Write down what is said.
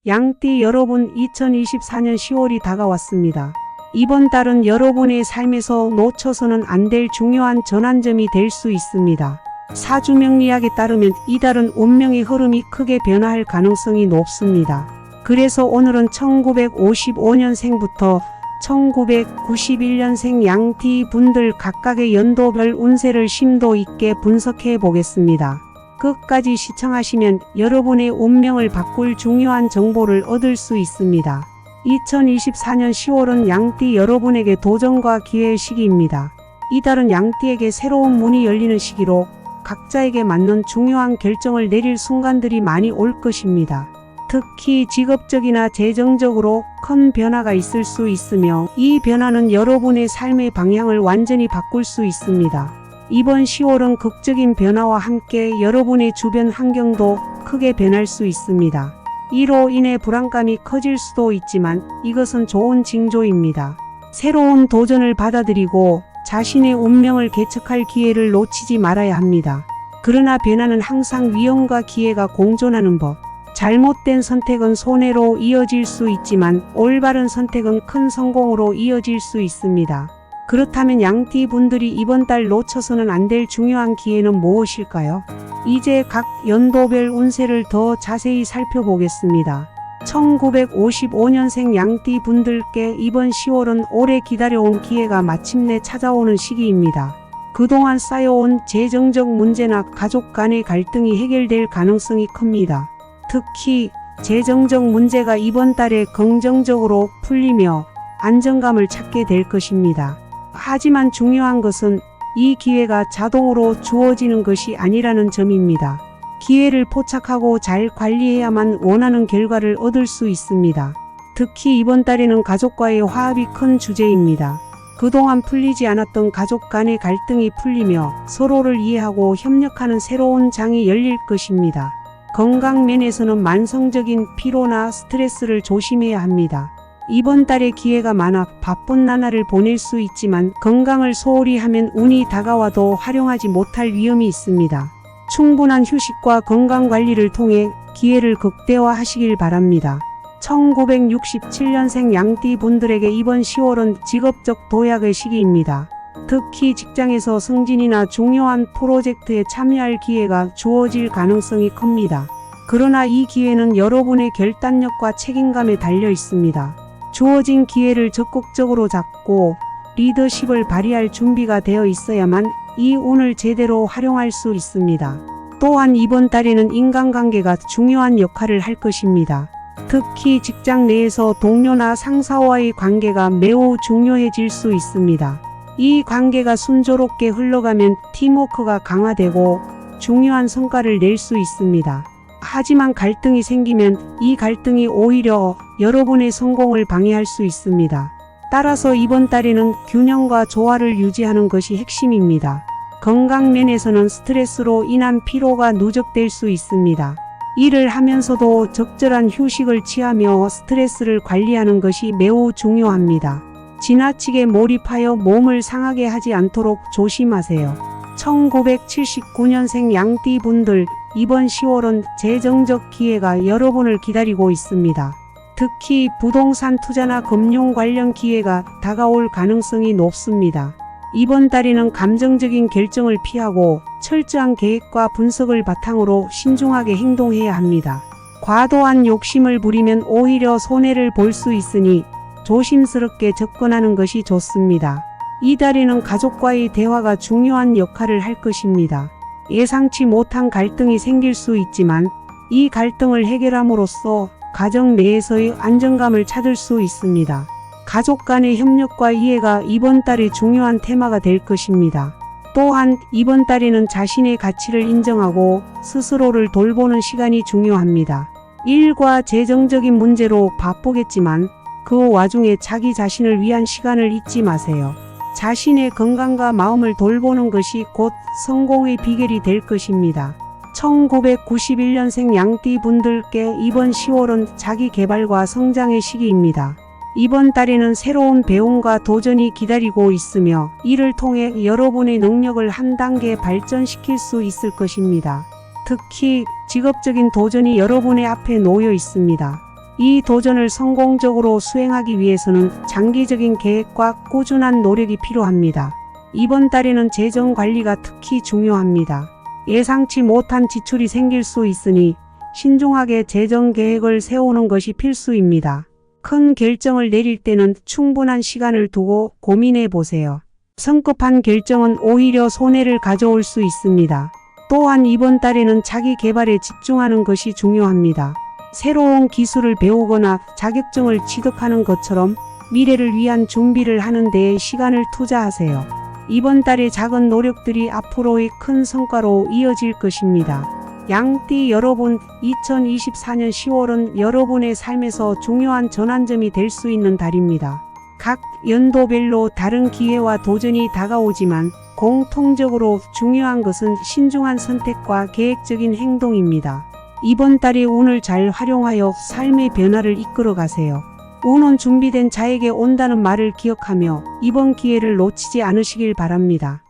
양띠 여러분, 2024년 10월이 다가왔습니다. 이번 달은 여러분의 삶에서 놓쳐서는 안 될 중요한 전환점이 될 수 있습니다. 사주명리학에 따르면 이 달은 운명의 흐름이 크게 변화할 가능성이 높습니다. 그래서 오늘은 1955년생부터 1991년생 양띠 분들 각각의 연도별 운세를 심도 있게 분석해 보겠습니다. 끝까지 시청하시면 여러분의 운명을 바꿀 중요한 정보를 얻을 수 있습니다. 2024년 10월은 양띠 여러분에게 도전과 기회의 시기입니다. 이 달은 양띠에게 새로운 문이 열리는 시기로 각자에게 맞는 중요한 결정을 내릴 순간들이 많이 올 것입니다. 특히 직업적이나 재정적으로 큰 변화가 있을 수 있으며 이 변화는 여러분의 삶의 방향을 완전히 바꿀 수 있습니다. 이번 10월은 극적인 변화와 함께 여러분의 주변 환경도 크게 변할 수 있습니다. 이로 인해 불안감이 커질 수도 있지만 이것은 좋은 징조입니다. 새로운 도전을 받아들이고 자신의 운명을 개척할 기회를 놓치지 말아야 합니다. 그러나 변화는 항상 위험과 기회가 공존하는 법. 잘못된 선택은 손해로 이어질 수 있지만 올바른 선택은 큰 성공으로 이어질 수 있습니다. 그렇다면 양띠 분들이 이번 달 놓쳐서는 안 될 중요한 기회는 무엇일까요? 이제 각 연도별 운세를 더 자세히 살펴보겠습니다. 1955년생 양띠 분들께 이번 10월은 오래 기다려온 기회가 마침내 찾아오는 시기입니다. 그동안 쌓여온 재정적 문제나 가족 간의 갈등이 해결될 가능성이 큽니다. 특히 재정적 문제가 이번 달에 긍정적으로 풀리며 안정감을 찾게 될 것입니다. 하지만 중요한 것은 이 기회가 자동으로 주어지는 것이 아니라는 점입니다. 기회를 포착하고 잘 관리해야만 원하는 결과를 얻을 수 있습니다. 특히 이번 달에는 가족과의 화합이 큰 주제입니다. 그동안 풀리지 않았던 가족 간의 갈등이 풀리며 서로를 이해하고 협력하는 새로운 장이 열릴 것입니다. 건강 면에서는 만성적인 피로나 스트레스를 조심해야 합니다. 이번 달에 기회가 많아 바쁜 나날을 보낼 수 있지만 건강을 소홀히 하면 운이 다가와도 활용하지 못할 위험이 있습니다. 충분한 휴식과 건강관리를 통해 기회를 극대화하시길 바랍니다. 1967년생 양띠 분들에게 이번 10월은 직업적 도약의 시기입니다. 특히 직장에서 승진이나 중요한 프로젝트에 참여할 기회가 주어질 가능성이 큽니다. 그러나 이 기회는 여러분의 결단력과 책임감에 달려 있습니다. 주어진 기회를 적극적으로 잡고 리더십을 발휘할 준비가 되어 있어야만 이 운을 제대로 활용할 수 있습니다. 또한 이번 달에는 인간관계가 중요한 역할을 할 것입니다. 특히 직장 내에서 동료나 상사와의 관계가 매우 중요해질 수 있습니다. 이 관계가 순조롭게 흘러가면 팀워크가 강화되고 중요한 성과를 낼 수 있습니다. 하지만 갈등이 생기면 이 갈등이 오히려 여러분의 성공을 방해할 수 있습니다. 따라서 이번 달에는 균형과 조화를 유지하는 것이 핵심입니다. 건강 면에서는 스트레스로 인한 피로가 누적될 수 있습니다. 일을 하면서도 적절한 휴식을 취하며 스트레스를 관리하는 것이 매우 중요합니다. 지나치게 몰입하여 몸을 상하게 하지 않도록 조심하세요. 1979년생 양띠 분들, 이번 10월은 재정적 기회가 여러분을 기다리고 있습니다. 특히 부동산 투자나 금융 관련 기회가 다가올 가능성이 높습니다. 이번 달에는 감정적인 결정을 피하고 철저한 계획과 분석을 바탕으로 신중하게 행동해야 합니다. 과도한 욕심을 부리면 오히려 손해를 볼 수 있으니 조심스럽게 접근하는 것이 좋습니다. 이 달에는 가족과의 대화가 중요한 역할을 할 것입니다. 예상치 못한 갈등이 생길 수 있지만 이 갈등을 해결함으로써 가정 내에서의 안정감을 찾을 수 있습니다. 가족 간의 협력과 이해가 이번 달의 중요한 테마가 될 것입니다. 또한 이번 달에는 자신의 가치를 인정하고 스스로를 돌보는 시간이 중요합니다. 일과 재정적인 문제로 바쁘겠지만 그 와중에 자기 자신을 위한 시간을 잊지 마세요. 자신의 건강과 마음을 돌보는 것이 곧 성공의 비결이 될 것입니다. 1991년생 양띠 분들께 이번 10월은 자기 개발과 성장의 시기입니다. 이번 달에는 새로운 배움과 도전이 기다리고 있으며 이를 통해 여러분의 능력을 한 단계 발전시킬 수 있을 것입니다. 특히 직업적인 도전이 여러분의 앞에 놓여 있습니다. 이 도전을 성공적으로 수행하기 위해서는 장기적인 계획과 꾸준한 노력이 필요합니다. 이번 달에는 재정 관리가 특히 중요합니다. 예상치 못한 지출이 생길 수 있으니 신중하게 재정 계획을 세우는 것이 필수입니다. 큰 결정을 내릴 때는 충분한 시간을 두고 고민해 보세요. 성급한 결정은 오히려 손해를 가져올 수 있습니다. 또한 이번 달에는 자기 개발에 집중하는 것이 중요합니다. 새로운 기술을 배우거나 자격증을 취득하는 것처럼 미래를 위한 준비를 하는 데에 시간을 투자하세요. 이번 달의 작은 노력들이 앞으로의 큰 성과로 이어질 것입니다. 양띠 여러분, 2024년 10월은 여러분의 삶에서 중요한 전환점이 될 수 있는 달입니다. 각 연도별로 다른 기회와 도전이 다가오지만 공통적으로 중요한 것은 신중한 선택과 계획적인 행동입니다. 이번 달의 운을 잘 활용하여 삶의 변화를 이끌어 가세요. 운은 준비된 자에게 온다는 말을 기억하며 이번 기회를 놓치지 않으시길 바랍니다.